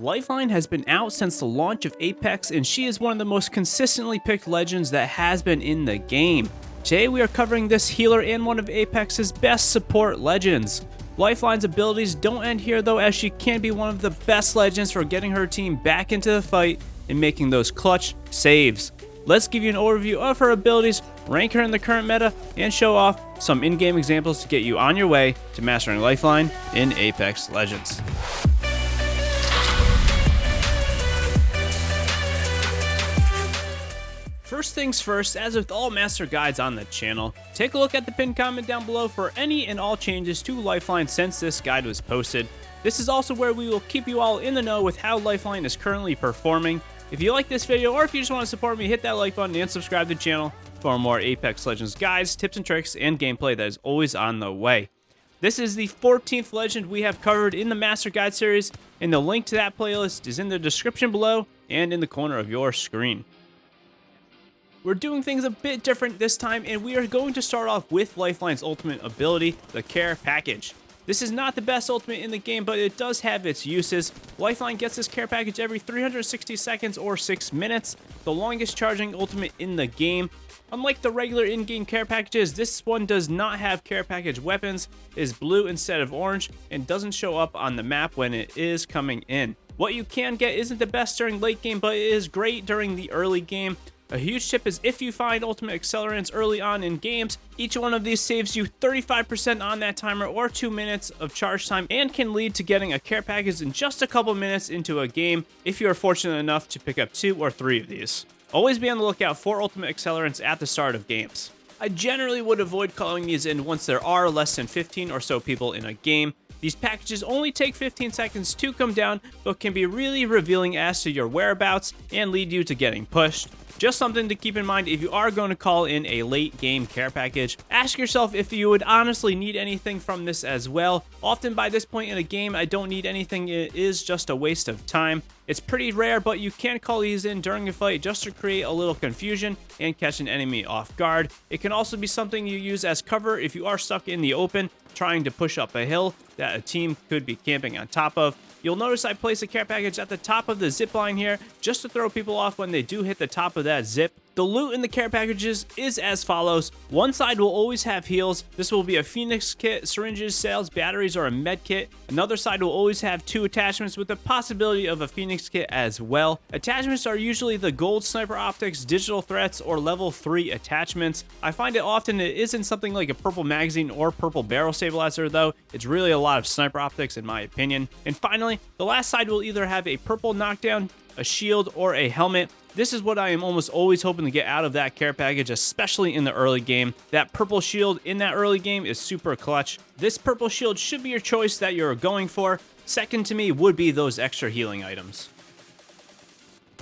Lifeline has been out since the launch of Apex, and she is one of the most consistently picked legends that has been in the game. Today we are covering this healer and one of Apex's best support legends. Lifeline's abilities don't end here though, as she can be one of the best legends for getting her team back into the fight and making those clutch saves. Let's give you an overview of her abilities, rank her in the current meta, and show off some in-game examples to get you on your way to mastering Lifeline in Apex Legends. First things first, as with all master guides on the channel, take a look at the pinned comment down below for any and all changes to Lifeline since this guide was posted. This is also where we will keep you all in the know with how Lifeline is currently performing. If you like this video, or if you just want to support me, hit that like button and subscribe to the channel for more Apex Legends guides, tips and tricks, and gameplay that is always on the way. This is the 14th legend we have covered in the Master Guide series, and the link to that playlist is in the description below and in the corner of your screen. We're doing things a bit different this time, and we are going to start off with Lifeline's ultimate ability, the Care Package. This is not the best ultimate in the game, but it does have its uses. Lifeline gets this Care Package every 360 seconds or 6 minutes, the longest charging ultimate in the game. Unlike the regular in-game Care Packages, this one does not have Care Package weapons, is blue instead of orange, and doesn't show up on the map when it is coming in. What you can get isn't the best during late game, but it is great during the early game. A huge tip is if you find ultimate accelerants early on in games, each one of these saves you 35% on that timer or 2 minutes of charge time, and can lead to getting a care package in just a couple minutes into a game if you are fortunate enough to pick up 2 or 3 of these. Always be on the lookout for ultimate accelerants at the start of games. I generally would avoid calling these in once there are less than 15 or so people in a game. These packages only take 15 seconds to come down, but can be really revealing as to your whereabouts and lead you to getting pushed. Just something to keep in mind if you are going to call in a late game care package. Ask yourself if you would honestly need anything from this as well. Often by this point in a game, I don't need anything. It is just a waste of time. It's pretty rare, but you can call these in during a fight just to create a little confusion and catch an enemy off guard. It can also be something you use as cover if you are stuck in the open trying to push up a hill that a team could be camping on top of. You'll notice I place a care package at the top of the zip line here just to throw people off when they do hit the top of that zip. The loot in the care packages is as follows. One side will always have heals. This will be a Phoenix kit, syringes, sails, batteries, or a med kit. Another side will always have 2 attachments with the possibility of a Phoenix kit as well. Attachments are usually the gold sniper optics, digital threats, or level 3 attachments. I find it often it isn't something like a purple magazine or purple barrel stabilizer though. It's really a lot of sniper optics in my opinion. And finally, the last side will either have a purple knockdown, a shield, or a helmet. This is what I am almost always hoping to get out of that care package, especially in the early game. That purple shield in that early game is super clutch. This purple shield should be your choice that you're going for. Second to me would be those extra healing items.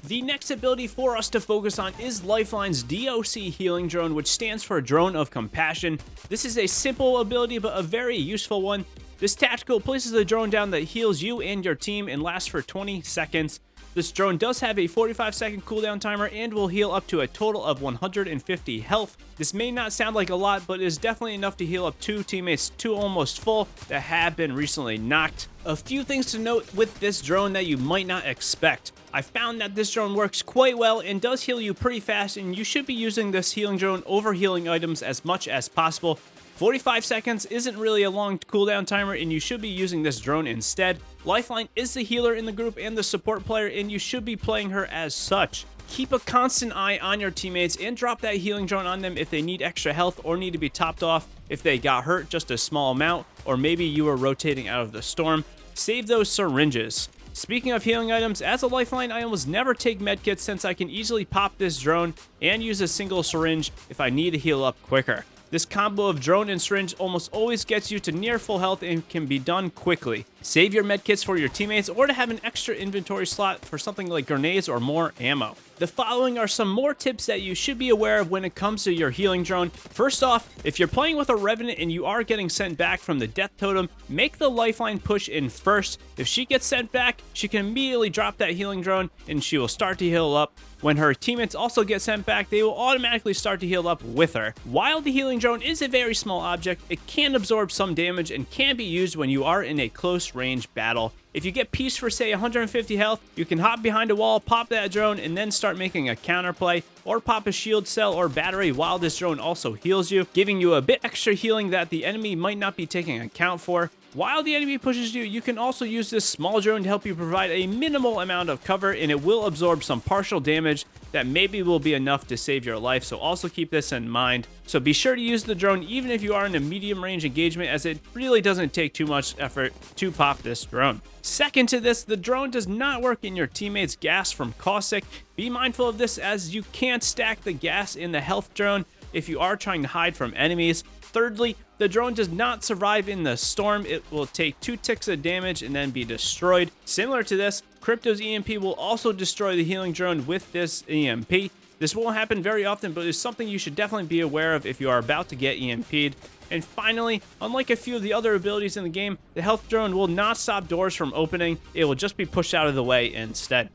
The next ability for us to focus on is Lifeline's DOC Healing Drone, which stands for Drone of Compassion. This is a simple ability, but a very useful one. This tactical places a drone down that heals you and your team and lasts for 20 seconds. This drone does have a 45-second cooldown timer and will heal up to a total of 150 health. This may not sound like a lot, but is definitely enough to heal up 2 teammates to almost full that have been recently knocked. A few things to note with this drone that you might not expect. I found that this drone works quite well and does heal you pretty fast, and you should be using this healing drone over healing items as much as possible. 45 seconds isn't really a long cooldown timer, and you should be using this drone instead. Lifeline is the healer in the group and the support player, and you should be playing her as such. Keep a constant eye on your teammates and drop that healing drone on them if they need extra health or need to be topped off if they got hurt just a small amount, or maybe you were rotating out of the storm. Save those syringes. Speaking of healing items, as a Lifeline, I almost never take medkits since I can easily pop this drone and use a single syringe if I need to heal up quicker. This combo of drone and syringe almost always gets you to near full health and can be done quickly. Save your medkits for your teammates or to have an extra inventory slot for something like grenades or more ammo. The following are some more tips that you should be aware of when it comes to your healing drone. First off, if you're playing with a Revenant and you are getting sent back from the death totem, make the Lifeline push in first. If she gets sent back, she can immediately drop that healing drone and she will start to heal up. When her teammates also get sent back, they will automatically start to heal up with her. While the healing drone is a very small object, it can absorb some damage and can be used when you are in a close range battle. If you get Peace for say 150 health, you can hop behind a wall, pop that drone, and then start making a counterplay, or pop a shield cell or battery while this drone also heals you, giving you a bit extra healing that the enemy might not be taking account for. While the enemy pushes you, you can also use this small drone to help you provide a minimal amount of cover, and it will absorb some partial damage that maybe will be enough to save your life, so also keep this in mind. So be sure to use the drone even if you are in a medium range engagement, as it really doesn't take too much effort to pop this drone. Second to this, the drone does not work in your teammates' gas from caustic. Be mindful of this, as you can't stack the gas in the health drone if you are trying to hide from enemies. Thirdly, the drone does not survive in the storm. It will take 2 ticks of damage and then be destroyed. Similar to this, Crypto's EMP will also destroy the healing drone with this EMP. This won't happen very often, but it's something you should definitely be aware of if you are about to get EMP'd. And finally, unlike a few of the other abilities in the game, the health drone will not stop doors from opening. It will just be pushed out of the way instead.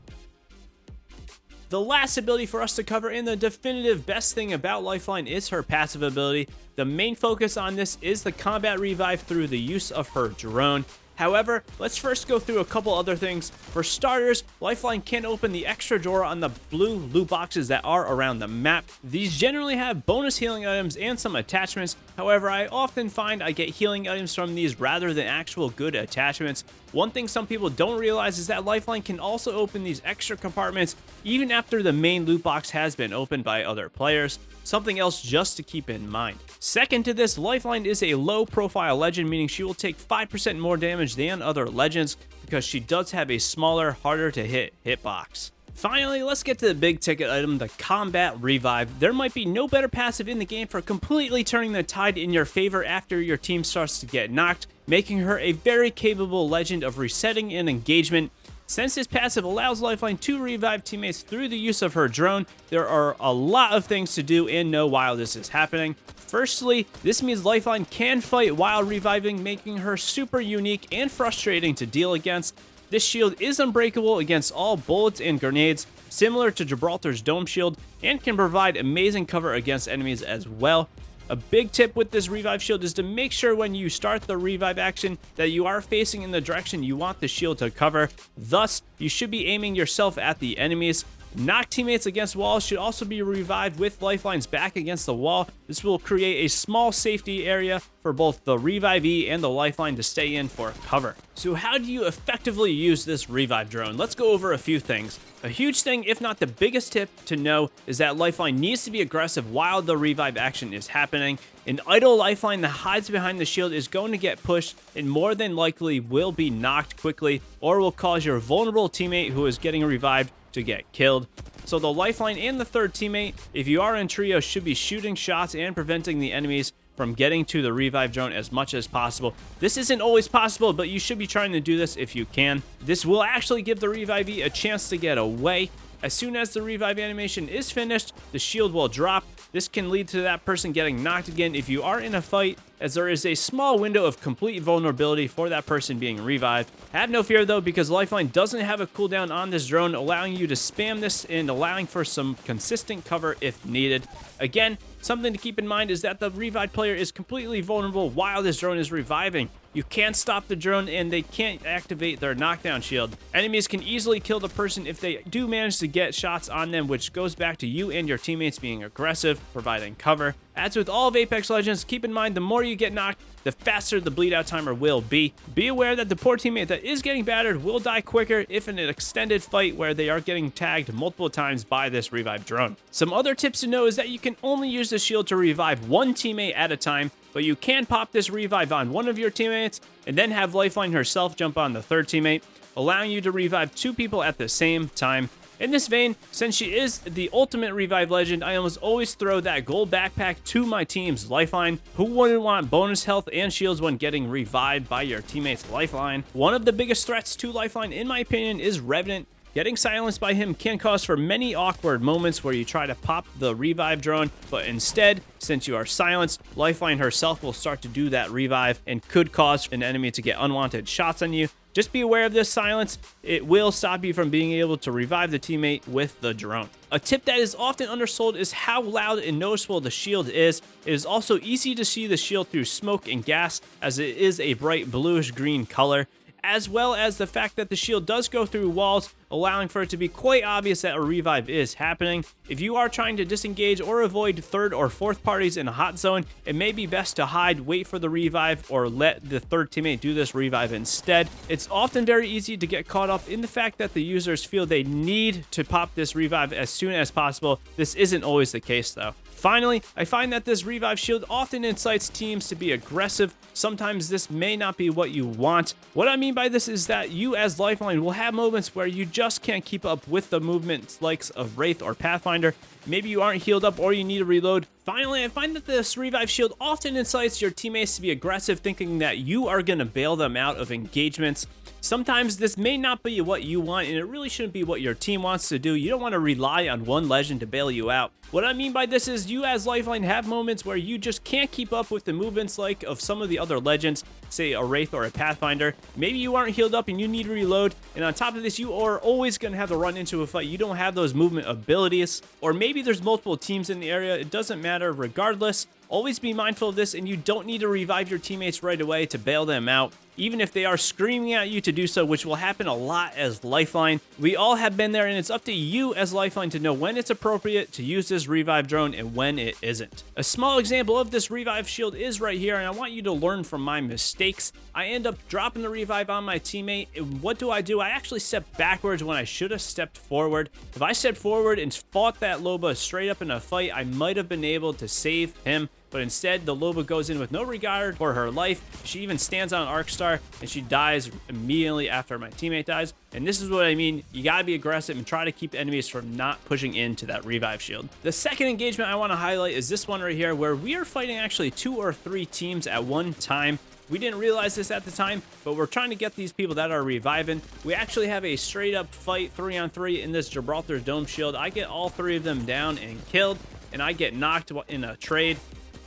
The last ability for us to cover, and the definitive best thing about Lifeline, is her passive ability. The main focus on this is the combat revive through the use of her drone. However, let's first go through a couple other things. For starters, Lifeline can open the extra door on the blue loot boxes that are around the map. These generally have bonus healing items and some attachments. However, I often find I get healing items from these rather than actual good attachments. One thing some people don't realize is that Lifeline can also open these extra compartments even after the main loot box has been opened by other players. Something else just to keep in mind. Second to this, Lifeline is a low profile legend, meaning she will take 5% more damage than other legends because she does have a smaller, harder to hit hitbox. Finally, let's get to the big ticket item, the combat revive. There might be no better passive in the game for completely turning the tide in your favor after your team starts to get knocked, making her a very capable legend of resetting an engagement. Since this passive allows Lifeline to revive teammates through the use of her drone, there are a lot of things to do and know while this is happening. Firstly, this means Lifeline can fight while reviving, making her super unique and frustrating to deal against. This shield is unbreakable against all bullets and grenades, similar to Gibraltar's dome shield, and can provide amazing cover against enemies as well. A big tip with this revive shield is to make sure when you start the revive action that you are facing in the direction you want the shield to cover. Thus, you should be aiming yourself at the enemies. Knock teammates against walls should also be revived with Lifeline's back against the wall. This will create a small safety area for both the revivee and the Lifeline to stay in for cover. So how do you effectively use this revive drone? Let's go over a few things. A huge thing, if not the biggest tip to know, is that Lifeline needs to be aggressive while the revive action is happening. An idle Lifeline that hides behind the shield is going to get pushed and more than likely will be knocked quickly, or will cause your vulnerable teammate who is getting revived to get killed. So the Lifeline and the third teammate, if you are in trio, should be shooting shots and preventing the enemies from getting to the revive drone as much as possible. This isn't always possible, but you should be trying to do this if you can. This will actually give the revivee a chance to get away. As soon as the revive animation is finished, the shield will drop. This can lead to that person getting knocked again if you are in a fight, as there is a small window of complete vulnerability for that person being revived. Have no fear though, because Lifeline doesn't have a cooldown on this drone, allowing you to spam this and allowing for some consistent cover if needed. Again, something to keep in mind is that the revived player is completely vulnerable while this drone is reviving. You can't stop the drone and they can't activate their knockdown shield. Enemies can easily kill the person if they do manage to get shots on them, which goes back to you and your teammates being aggressive, providing cover. As with all of Apex Legends, keep in mind the more you get knocked, the faster the bleed out timer will be. Be aware that the poor teammate that is getting battered will die quicker if in an extended fight where they are getting tagged multiple times by this revive drone. Some other tips to know is that you can only use the shield to revive one teammate at a time, but you can pop this revive on one of your teammates and then have Lifeline herself jump on the third teammate, allowing you to revive two people at the same time. In this vein, since she is the ultimate revive legend, I almost always throw that gold backpack to my team's Lifeline. Who wouldn't want bonus health and shields when getting revived by your teammate's Lifeline? One of the biggest threats to Lifeline, in my opinion, is Revenant. Getting silenced by him can cause for many awkward moments where you try to pop the revive drone, but instead, since you are silenced, Lifeline herself will start to do that revive and could cause an enemy to get unwanted shots on you. Just be aware of this silence. It will stop you from being able to revive the teammate with the drone. A tip that is often undersold is how loud and noticeable the shield is. It is also easy to see the shield through smoke and gas, as it is a bright bluish green color. as well as the fact that the shield does go through walls, allowing for it to be quite obvious that a revive is happening. If you are trying to disengage or avoid third or fourth parties in a hot zone, it may be best to hide, wait for the revive, or let the third teammate do this revive instead. It's often very easy to get caught up in the fact that the users feel they need to pop this revive as soon as possible. This isn't always the case though. Finally, I find that this revive shield often incites teams to be aggressive. Sometimes this may not be what you want. What I mean by this is that you as Lifeline will have moments where you just can't keep up with the movement likes of Wraith or Pathfinder. Maybe you aren't healed up or you need to reload. Finally, I find that this revive shield often incites your teammates to be aggressive, thinking that you are going to bail them out of engagements. Sometimes this may not be what you want, and it really shouldn't be what your team wants to do. You don't want to rely on one legend to bail you out. What I mean by this is you as Lifeline have moments where you just can't keep up with the movements like of some of the other legends, say a Wraith or a Pathfinder. Maybe you aren't healed up and you need to reload, and on top of this, you are always going to have to run into a fight. You don't have those movement abilities, or maybe there's multiple teams in the area. It doesn't matter regardless. Always be mindful of this, and you don't need to revive your teammates right away to bail them out, even if they are screaming at you to do so, which will happen a lot as Lifeline. We all have been there, and it's up to you as Lifeline to know when it's appropriate to use this revive drone and when it isn't. A small example of this revive shield is right here, and I want you to learn from my mistakes. I end up dropping the revive on my teammate, and what do? I actually step backwards when I should have stepped forward. If I stepped forward and fought that Loba straight up in a fight, I might have been able to save him. But instead, the Loba goes in with no regard for her life. She even stands on Arc Star, and she dies immediately after my teammate dies. And this is what I mean. You gotta be aggressive and try to keep enemies from not pushing into that revive shield. The second engagement I want to highlight is this one right here, where we are fighting actually 2 or 3 teams at one time. We didn't realize this at the time, but we're trying to get these people that are reviving. We actually have a straight up fight 3-on-3 in this Gibraltar Dome shield. I get all 3 of them down and killed, and I get knocked in a trade.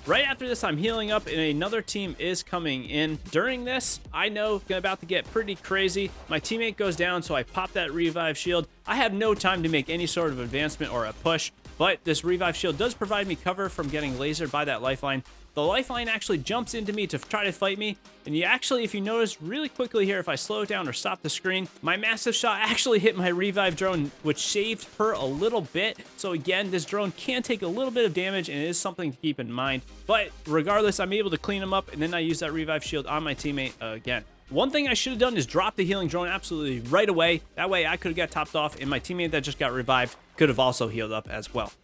Right after this, I'm healing up and another team is coming in. During this, I know it's about to get pretty crazy. My teammate goes down, so I pop that revive shield. I have no time to make any sort of advancement or a push, but this revive shield does provide me cover from getting lasered by that Lifeline. The Lifeline actually jumps into me to try to fight me, and you actually, if you notice really quickly here, if I slow it down or stop the screen, my massive shot actually hit my revive drone, which saved her a little bit. So again, this drone can take a little bit of damage, and it is something to keep in mind. But regardless, I'm able to clean him up, and then I use that revive shield on my teammate again. One thing I should have done is drop the healing drone absolutely right away. That way I could have got topped off, and my teammate that just got revived could have also healed up as well.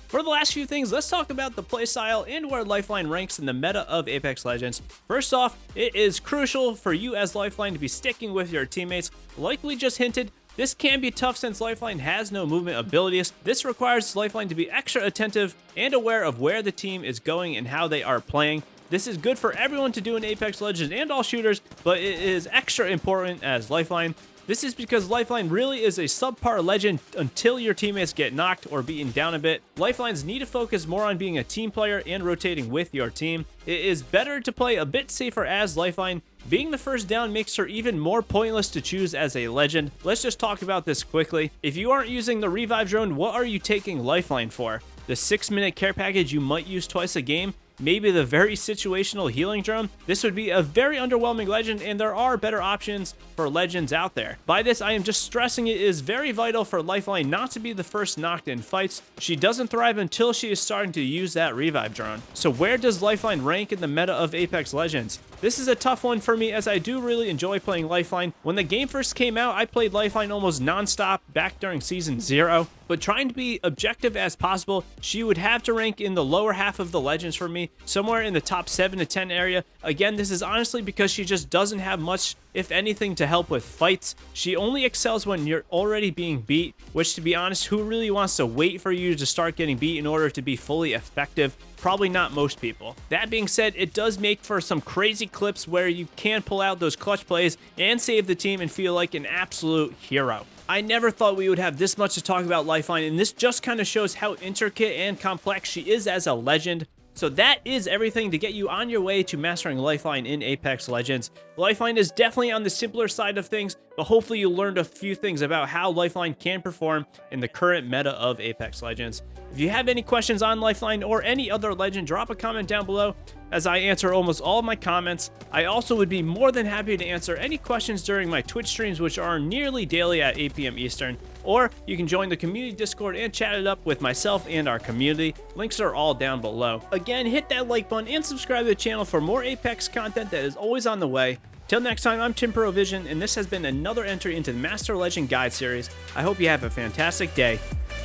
For the last few things, let's talk about the playstyle and where Lifeline ranks in the meta of Apex Legends. First off, it is crucial for you as Lifeline to be sticking with your teammates. Like we just hinted, this can be tough since Lifeline has no movement abilities. This requires Lifeline to be extra attentive and aware of where the team is going and how they are playing. This is good for everyone to do in Apex Legends and all shooters, but it is extra important as Lifeline. This is because Lifeline really is a subpar legend until your teammates get knocked or beaten down a bit. Lifelines need to focus more on being a team player and rotating with your team. It is better to play a bit safer as Lifeline. Being the first down makes her even more pointless to choose as a legend. Let's just talk about this quickly. If you aren't using the revive drone, what are you taking Lifeline for? The 6-minute care package you might use twice a game? Maybe the very situational healing drone? This would be a very underwhelming legend, and there are better options for legends out there. By this, I am just stressing it is very vital for Lifeline not to be the first knocked in fights. She doesn't thrive until she is starting to use that revive drone. So where does Lifeline rank in the meta of Apex Legends? This is a tough one for me as I do really enjoy playing Lifeline. When the game first came out, I played Lifeline almost non-stop back during Season 0. But trying to be objective as possible, she would have to rank in the lower half of the legends for me, somewhere in the top 7 to 10 area. Again, this is honestly because she just doesn't have much, if anything, to help with fights. She only excels when you're already being beat, which, to be honest, who really wants to wait for you to start getting beat in order to be fully effective? Probably not most people. That being said, it does make for some crazy clips where you can pull out those clutch plays and save the team and feel like an absolute hero. I never thought we would have this much to talk about Lifeline, and this just kind of shows how intricate and complex she is as a legend. So that is everything to get you on your way to mastering Lifeline in Apex Legends. Lifeline is definitely on the simpler side of things, but hopefully you learned a few things about how Lifeline can perform in the current meta of Apex Legends. If you have any questions on Lifeline or any other legend, drop a comment down below as I answer almost all of my comments. I also would be more than happy to answer any questions during my Twitch streams, which are nearly daily at 8 p.m. Eastern, or you can join the community Discord and chat it up with myself and our community. Links are all down below. Again, hit that like button and subscribe to the channel for more Apex content that is always on the way. Till next time, I'm TimProVision, and this has been another entry into the Master Legend Guide series. I hope you have a fantastic day.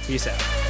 Peace out.